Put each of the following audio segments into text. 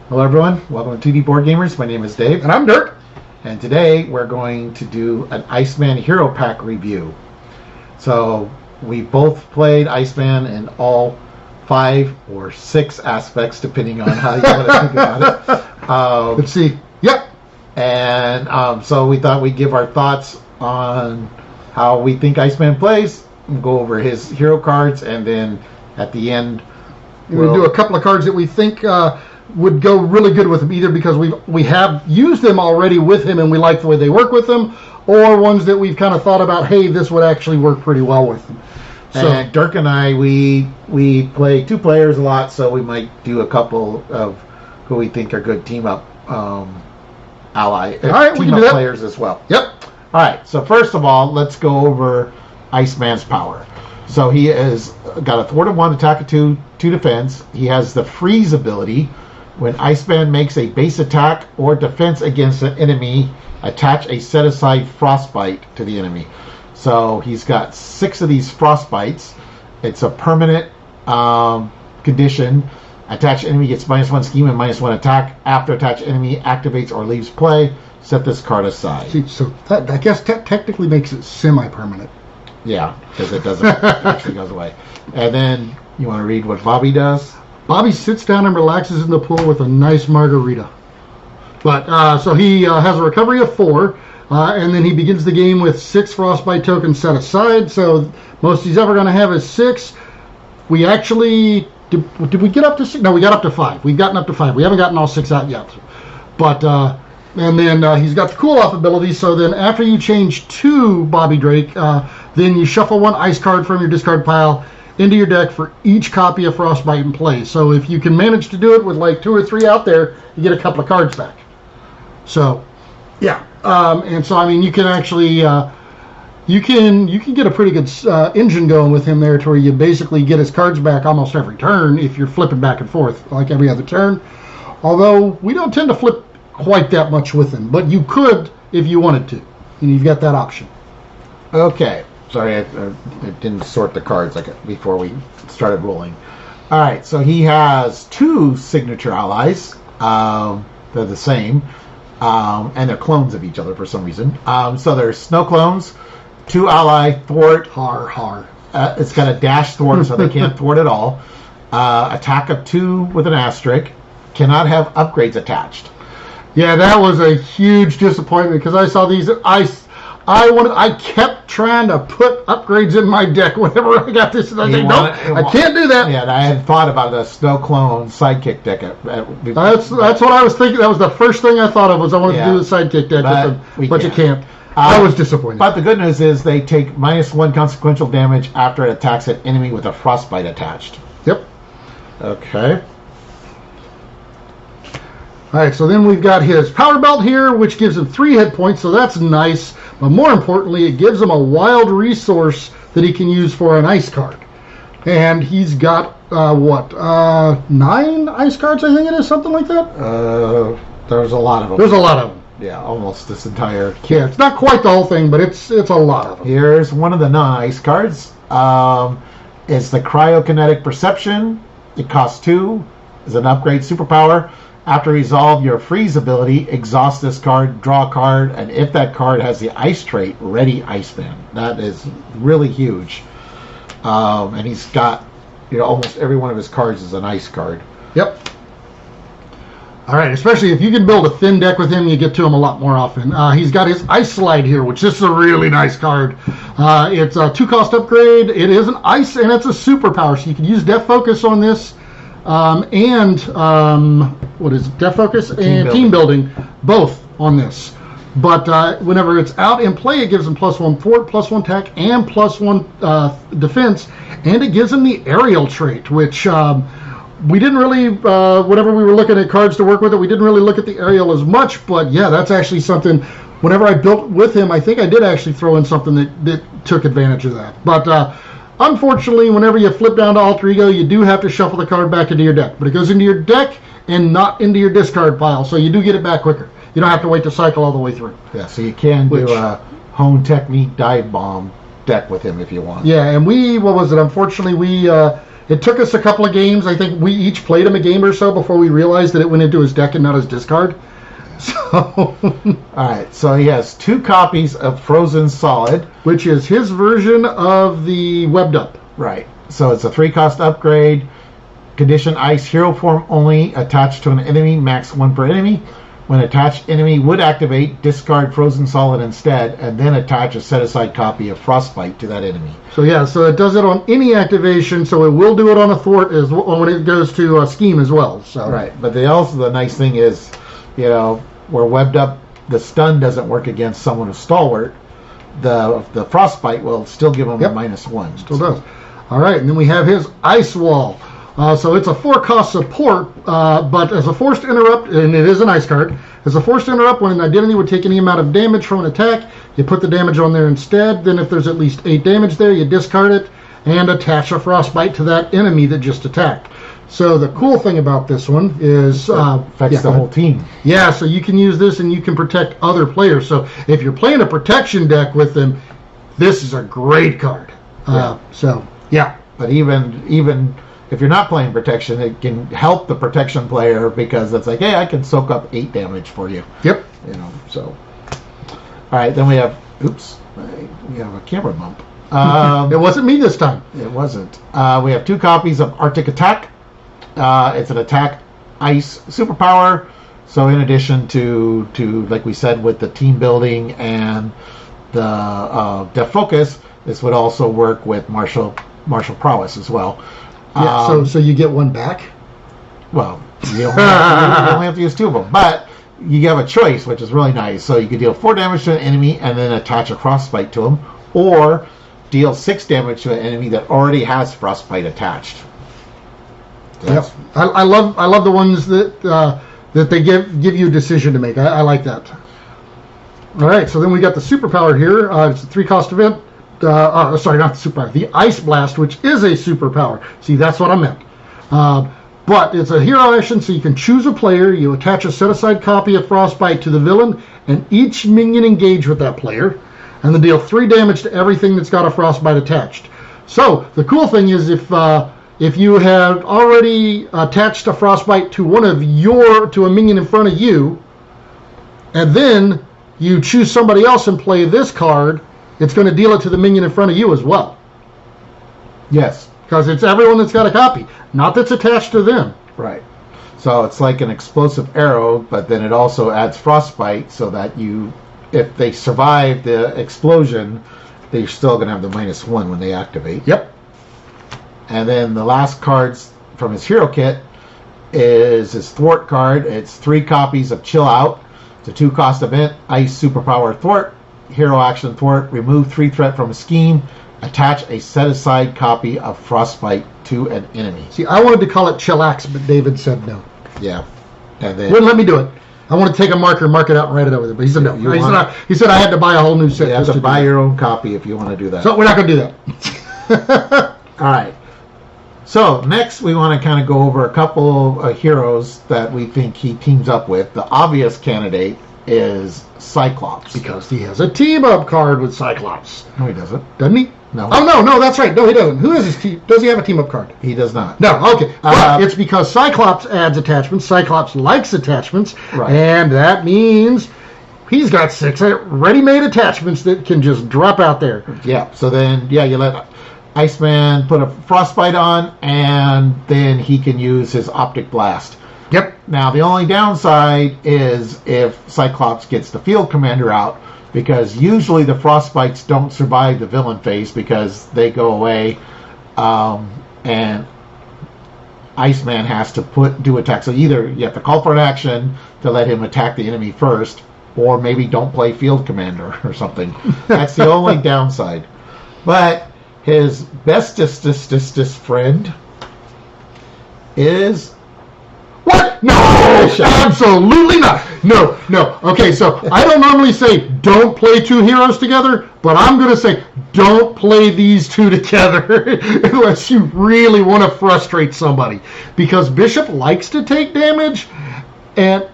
Hello everyone, welcome to 2D Board Gamers. My name is Dave. And I'm Dirk. And today we're going to do an Iceman Hero Pack review. So we both played Iceman in all 5 or 6 aspects, depending on how you want to think about it. Let's see. Yep. And so we thought we'd give our thoughts on how we think Iceman plays, and go over his hero cards, and then at the end we'll do a couple of cards that we think would go really good with him, either because we have used them already with him and we like the way they work with him, or ones that we've kind of thought about, hey, this would actually work pretty well with him. So and Dirk and I, we play 2 players a lot, so we might do a couple of who we think are good team-up team-up players as well. Yep. All right, so first of all, let's go over Iceman's power. So he has got a thwart of 1, attack of 2, 2 defense. He has the freeze ability. When Iceman makes a base attack or defense against an enemy, attach a set-aside frostbite to the enemy. So he's got 6 of these frostbites. It's a permanent condition. Attached enemy gets -1 scheme and -1 attack. After attached enemy activates or leaves play, set this card aside. See, so that, I guess that technically makes it semi-permanent. Yeah, because it doesn't actually goes away. And then you want to read what Bobby does? Bobby sits down and relaxes in the pool with a nice margarita. But so he has a recovery of 4, and then he begins the game with 6 frostbite tokens set aside. So most he's ever going to have is 6. We actually did we get up to 6? No, we got up to 5. We've gotten up to 5. We haven't gotten all 6 out yet. But and then he's got the cool off ability. So then after you change to Bobby Drake, then you shuffle 1 ice card from your discard pile into your deck for each copy of Frostbite in play. So if you can manage to do it with like 2 or 3 out there, you get a couple of cards back. So, yeah. And so, I mean, you can actually, you can get a pretty good engine going with him there to where you basically get his cards back almost every turn if you're flipping back and forth, like every other turn. Although, we don't tend to flip quite that much with him, but you could if you wanted to. And you've got that option. Okay. Sorry, I didn't sort the cards before we started rolling. All right, so he has 2 signature allies. They're the same, and they're clones of each other for some reason. So there's snow clones, 2 ally thwart. Har. It's got a dash thwart, so they can't thwart at all. Attack of 2 with an asterisk. Cannot have upgrades attached. Yeah, that was a huge disappointment because I saw these. I kept trying to put upgrades in my deck whenever I got this, and I said, nope, I can't do that. Yeah, and I had thought about a snow clone sidekick deck. That's what I was thinking. That was the first thing I thought of, was I wanted to do the sidekick deck with them, but you can't. I was disappointed. But the good news is they take -1 consequential damage after it attacks an enemy with a frostbite attached. Yep. Okay. All right, so then we've got his power belt here, which gives him 3 hit points, so that's nice. But more importantly, it gives him a wild resource that he can use for an ice card. And he's got, 9 ice cards, I think it is, something like that? There's a lot of them. There's a lot of them. Yeah, almost this entire kit. Yeah, it's not quite the whole thing, but it's a lot of them. Here's one of the non-ice cards. It's the Cryokinetic Perception. It costs 2. It's an upgrade superpower. After resolve your freeze ability, exhaust this card, draw a card, and if that card has the ice trait, ready Iceman. That is really huge. And he's got, almost every one of his cards is an ice card. Yep. All right, especially if you can build a thin deck with him, you get to him a lot more often. He's got his Ice Slide here, which this is a really nice card. It's a 2-cost upgrade. It is an ice, and it's a superpower, so you can use Death Focus on this. What is it? Death Focus and Team Building, both on this. But whenever it's out in play, it gives him +1 thwart, +1 attack, and +1 defense, and it gives him the aerial trait, which we didn't really, whenever we were looking at cards to work with it, we didn't really look at the aerial as much. But yeah, that's actually something. Whenever I built with him, I think I did actually throw in something that took advantage of that. But unfortunately, whenever you flip down to Alter Ego, you do have to shuffle the card back into your deck. But it goes into your deck and not into your discard pile, so you do get it back quicker. You don't have to wait to cycle all the way through. Yeah, so you can do a Hone Technique Dive Bomb deck with him if you want. Yeah, and what was it? Unfortunately, we It took us a couple of games. I think we each played him a game or so before we realized that it went into his deck and not his discard. So, All right, so he has 2 copies of Frozen Solid. which is his version of the webbed up. Right. So it's a 3-cost upgrade. Condition Ice, hero form only, attached to an enemy, max 1 per enemy. When attached enemy would activate, discard Frozen Solid instead, and then attach a set-aside copy of Frostbite to that enemy. So yeah, so it does it on any activation. So it will do it on a thwart as well, when it goes to scheme as well. So Right, but the nice thing is, where webbed up, the stun doesn't work against someone who's stalwart. The Frostbite will still give him a -1. Still does. All right, and then we have his Ice Wall. So it's a 4-cost support, but as a forced interrupt, and it is an ice card, as a forced interrupt, when an identity would take any amount of damage from an attack, you put the damage on there instead. Then if there's at least 8 damage there, you discard it and attach a Frostbite to that enemy that just attacked. So the cool thing about this one is... affects the whole team. Yeah, so you can use this and you can protect other players. So if you're playing a protection deck with them, this is a great card. So, yeah. But even if you're not playing protection, it can help the protection player because it's like, hey, I can soak up 8 damage for you. Yep. So. All right, then we have, we have a camera bump. It wasn't me this time. It wasn't. We have 2 copies of Arctic Attack. It's an attack ice superpower. So in addition to like we said with the team building and the def focus, this would also work with martial prowess as well. Yeah, so you get 1 back? Well, you only have to use 2 of them, but you have a choice, which is really nice. So you could deal 4 damage to an enemy and then attach a Frostbite to him, or deal 6 damage to an enemy that already has Frostbite attached. Yep. I love the ones that they give you a decision to make. I like that. All right, so then we got the superpower here. It's a 3-cost event. Sorry, not the superpower. The Ice Blast, which is a superpower. See, that's what I meant. But it's a hero action, so you can choose a player. You attach a set-aside copy of Frostbite to the villain, and each minion engage with that player, and then deal 3 damage to everything that's got a Frostbite attached. So the cool thing is if you had already attached a Frostbite to to a minion in front of you, and then you choose somebody else and play this card, it's going to deal it to the minion in front of you as well. Yes. Because it's everyone that's got a copy, not that's attached to them. Right. So it's like an explosive arrow, but then it also adds Frostbite so that if they survive the explosion, they're still going to have the -1 when they activate. Yep. And then the last cards from his hero kit is his Thwart card. It's 3 copies of Chill Out. It's a 2-cost event, Ice Superpower Thwart. Hero action Thwart. Remove 3 threat from a scheme. Attach a set-aside copy of Frostbite to an enemy. See, I wanted to call it Chillax, but David said no. Yeah. And then Wouldn't let me do it. I want to take a marker, mark it out, and write it over there. But he said no. He said I had to buy a whole new set. You have just to buy do your own copy if you want to do that. So we're not going to do that. All right. So next we want to kind of go over a couple of heroes that we think he teams up with. The obvious candidate is Cyclops. Because he has a team-up card with Cyclops. No, he doesn't. Doesn't he? No. Oh, no, that's right. No, he doesn't. Who is his team? Does he have a team-up card? He does not. No, okay. But it's because Cyclops adds attachments. Cyclops likes attachments. Right. And that means he's got 6 ready-made attachments that can just drop out there. Yeah. So then, you let Iceman put a Frostbite on, and then he can use his Optic Blast. Yep. Now, the only downside is if Cyclops gets the field commander out, because usually the Frostbites don't survive the villain phase because they go away, and Iceman has to do attack. So either you have to call for an action to let him attack the enemy first, or maybe don't play field commander or something. That's the only downside. But his bestest friend is... What? No, absolutely not. No. Okay, so I don't normally say don't play 2 heroes together, but I'm going to say don't play these 2 together unless you really want to frustrate somebody. Because Bishop likes to take damage, and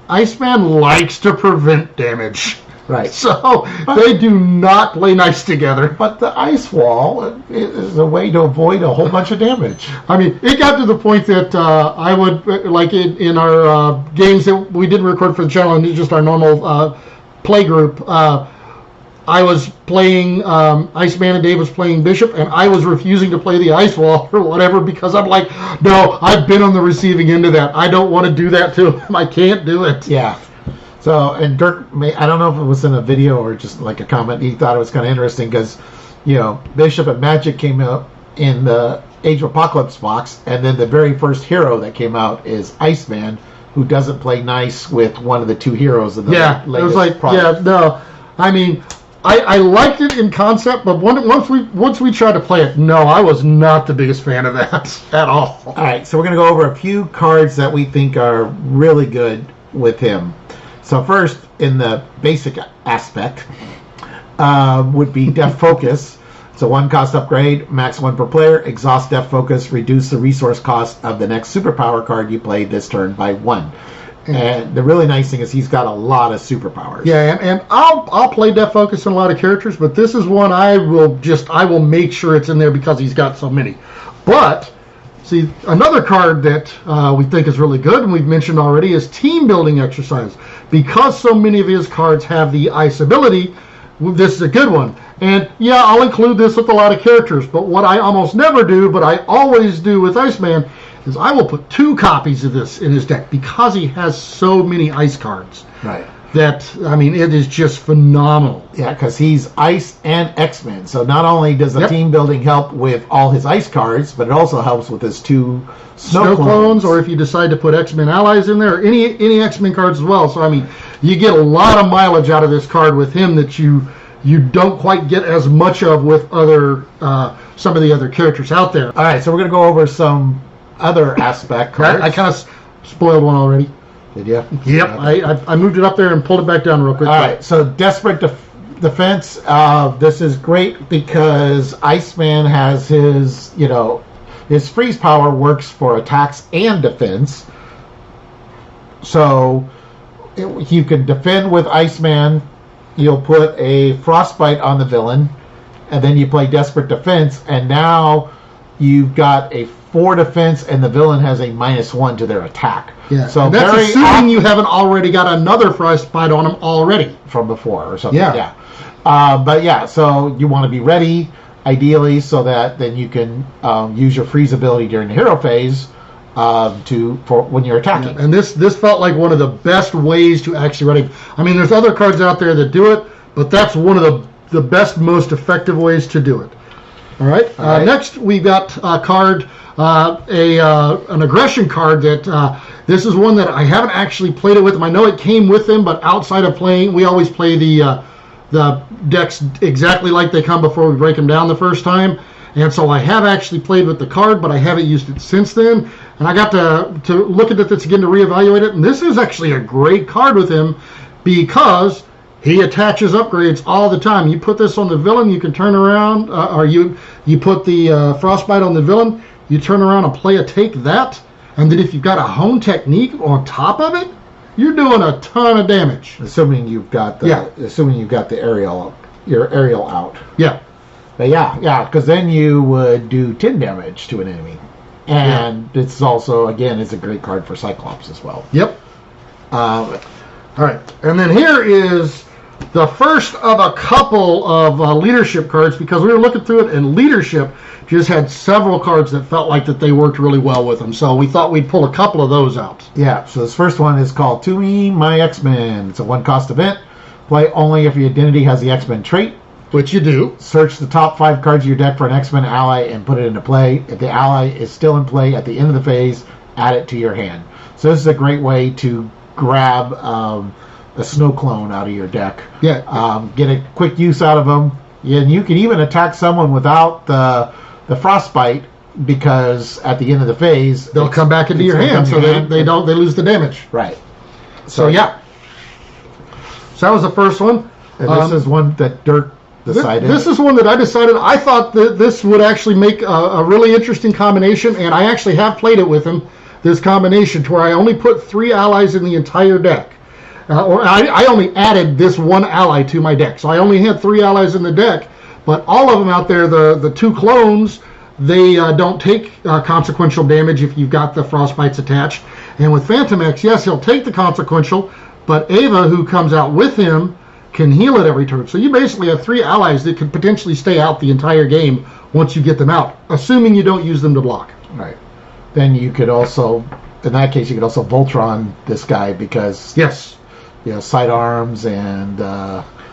Iceman likes to prevent damage. Right. So they do not play nice together. But the ice wall is a way to avoid a whole bunch of damage. I mean, it got to the point that I would, like in our games that we didn't record for the channel, and just our normal play group, I was playing Iceman and Dave was playing Bishop, and I was refusing to play the ice wall or whatever because I'm like, no, I've been on the receiving end of that. I don't want to do that to him. I can't do it. Yeah. So, and Dirk, I don't know if it was in a video or just like a comment, he thought it was kind of interesting because, Bishop and Magic came out in the Age of Apocalypse box, and then the very first hero that came out is Iceman, who doesn't play nice with one of the two heroes of the latest it was like, product. I mean, I liked it in concept, but once we tried to play it, no, I was not the biggest fan of that at all. All right, so we're going to go over a few cards that we think are really good with him. So first, in the basic aspect, would be Def Focus. So 1-cost upgrade, max 1 per player, exhaust Def Focus, reduce the resource cost of the next superpower card you played this turn by 1. And the really nice thing is he's got a lot of superpowers. Yeah, and I'll play Def Focus on a lot of characters, but this is one I will make sure it's in there because he's got so many. But see, another card that we think is really good, and we've mentioned already, is Team Building Exercise. Because so many of his cards have the ice ability, this is a good one. And yeah, I'll include this with a lot of characters, but what I almost never do, but I always do with Iceman, is I will put 2 copies of this in his deck because he has so many ice cards. Right. That, I mean, it is just phenomenal. Yeah, because he's Ice and X-Men. So not only does the team building help with all his ice cards, but it also helps with his 2 snow clones. Or if you decide to put X-Men allies in there, or any X-Men cards as well. So, I mean, you get a lot of mileage out of this card with him that you don't quite get as much of with other some of the other characters out there. All right, so we're going to go over some other aspect cards. I kind of spoiled one already. Did you? Yep. I moved it up there and pulled it back down real quick. All right, so Desperate Defense. This is great because Iceman has his, his freeze power works for attacks and defense. So you can defend with Iceman. You'll put a Frostbite on the villain, and then you play Desperate Defense, and now you've got a 4 defense, and the villain has a -1 to their attack. Yeah, so and that's assuming you haven't already got another Frostbite on him already from before or something. Yeah. But yeah, so you want to be ready, ideally, so that then you can use your freeze ability during the hero phase for when you're attacking. Yeah, and this felt like one of the best ways to actually ready. I mean, there's other cards out there that do it, but that's one of the best, most effective ways to do it. All right. Next, we've got a card, an aggression card that this is one that I haven't actually played it with him. I know it came with him, but outside of playing, we always play the decks exactly like they come before we break them down the first time. And so I have actually played with the card, but I haven't used it since then. And I got to look at this again to reevaluate it. And this is actually a great card with him because he attaches upgrades all the time. You put this on the villain, you can turn around, or you put the Frostbite on the villain, you turn around and play a take that. And then if you've got a hone technique on top of it, you're doing a ton of damage. Assuming you've got the aerial, your aerial out. Yeah. But yeah, because then you would do 10 damage to an enemy. And it's also, again, it's a great card for Cyclops as well. Yep. All right. And then here is the first of a couple of leadership cards because we were looking through it, and leadership just had several cards that felt like that they worked really well with them. So we thought we'd pull a couple of those out. Yeah, so this first one is called To Me, My X-Men. It's a 1-cost event. Play only if your identity has the X-Men trait. Which you do. Search the top 5 cards of your deck for an X-Men ally and put it into play. If the ally is still in play at the end of the phase, add it to your hand. So this is a great way to grab a snow clone out of your deck. Yeah. Get a quick use out of them. And you can even attack someone without the Frostbite because at the end of the phase they'll come back into your hand, so they lose the damage. Right. So yeah. So that was the first one. And this is one that Dirk decided. This is one that I decided. I thought that this would actually make a really interesting combination, and I actually have played it with him, this combination, to where I only put 3 allies in the entire deck. or I only added this one ally to my deck. So I only had 3 allies in the deck, but all of them out there, the 2 clones, they don't take consequential damage if you've got the Frostbites attached. And with Phantom X, yes, he'll take the consequential, but Ava, who comes out with him, can heal it every turn. So you basically have 3 allies that could potentially stay out the entire game once you get them out, assuming you don't use them to block. Right. Then you could also, in that case, you could also Voltron this guy because Yes. Sidearms and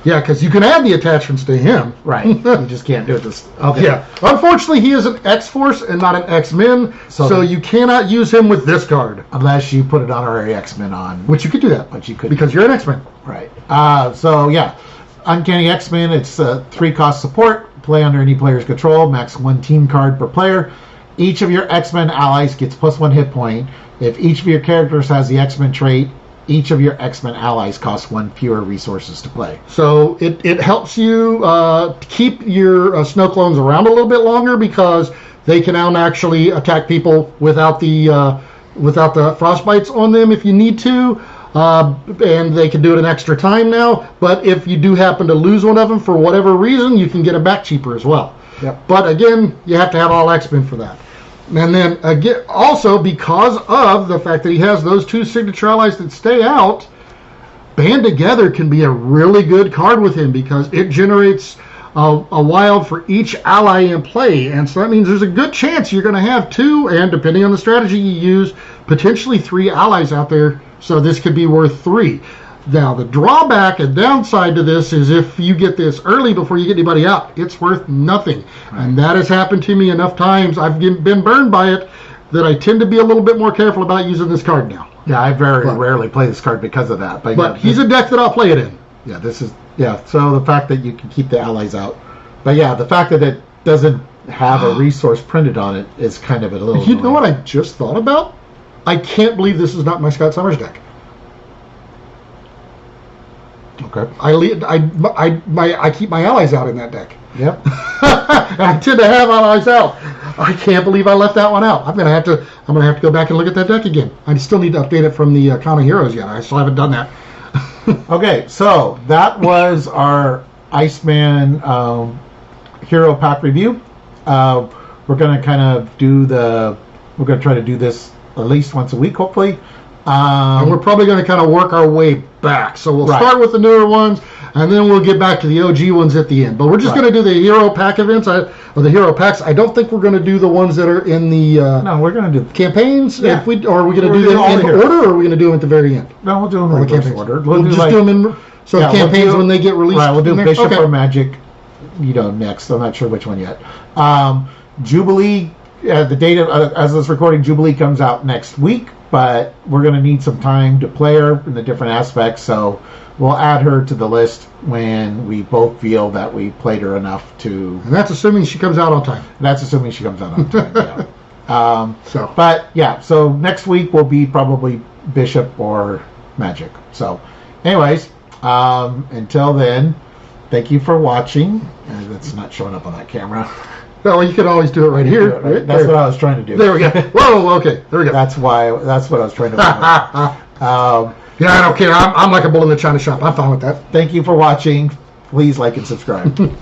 Yeah, because you can add the attachments to him. right. You just can't do it this. Okay. Yeah. Unfortunately, he is an X-Force and not an X-Men, so you cannot use him with this card. Unless you put an honorary X-Men on, Which you could do that. but you could Because you're an X-Men. right. So yeah, Uncanny X-Men. It's 3-cost support. Play under any player's control. Max 1 team card per player. Each of your X-Men allies gets +1 hit point. If each of your characters has the X-Men trait, each of your X-Men allies costs 1 fewer resources to play. So it helps you keep your snow clones around a little bit longer because they can now actually attack people without the frostbites on them if you need to. And they can do it an extra time now. But if you do happen to lose one of them for whatever reason, you can get them back cheaper as well. Yep. But again, you have to have all X-Men for that. And then again, also because of the fact that he has those 2 signature allies that stay out, Band Together can be a really good card with him because it generates a wild for each ally in play. And so that means there's a good chance you're going to have 2, and depending on the strategy you use, potentially 3 allies out there. So this could be worth 3. Now, the drawback and downside to this is if you get this early before you get anybody out, it's worth nothing. Right. And that has happened to me enough times. I've been burned by it that I tend to be a little bit more careful about using this card now. Yeah, I very rarely play this card because of that. But he's a deck that I'll play it in. Yeah, so the fact that you can keep the allies out. But yeah, the fact that it doesn't have a resource printed on it is kind of a little You know what I just thought about? I can't believe this is not my Scott Summers deck. Okay. I keep my allies out in that deck. Yep. I tend to have allies out. I can't believe I left that one out. I'm gonna have to go back and look at that deck again. I still need to update it from the Con of Heroes yet. I still haven't done that. Okay, so that was our Iceman Hero Pack review. We're gonna we're gonna try to do this at least once a week, hopefully. And we're probably going to kind of work our way back. So we'll start with the newer ones, and then we'll get back to the OG ones at the end. But we're just going to do the Hero Pack events, or the Hero Packs. I don't think we're going to do the ones that are in the no, we're going to do campaigns. Yeah. Or are we going to do them in order, or are we going to do them at the very end? No, we'll do them in reverse order. We'll just do them in... So campaigns when they get released. Right, we'll do Bishop or Magic, next. I'm not sure which one yet. Jubilee, the date as this recording, Jubilee comes out next week. But we're going to need some time to play her in the different aspects, so we'll add her to the list when we both feel that we played her enough to... And that's assuming she comes out on time. That's assuming she comes out on time, yeah. So next week will be probably Bishop or Magic. So anyways, until then, thank you for watching. That's not showing up on that camera. Well, you can always do it right here. Right? That's what I was trying to do. There we go. Whoa, okay. There we go. That's what I was trying to do. Yeah, I don't care. I'm like a bull in the china shop. I'm fine with that. Thank you for watching. Please like and subscribe.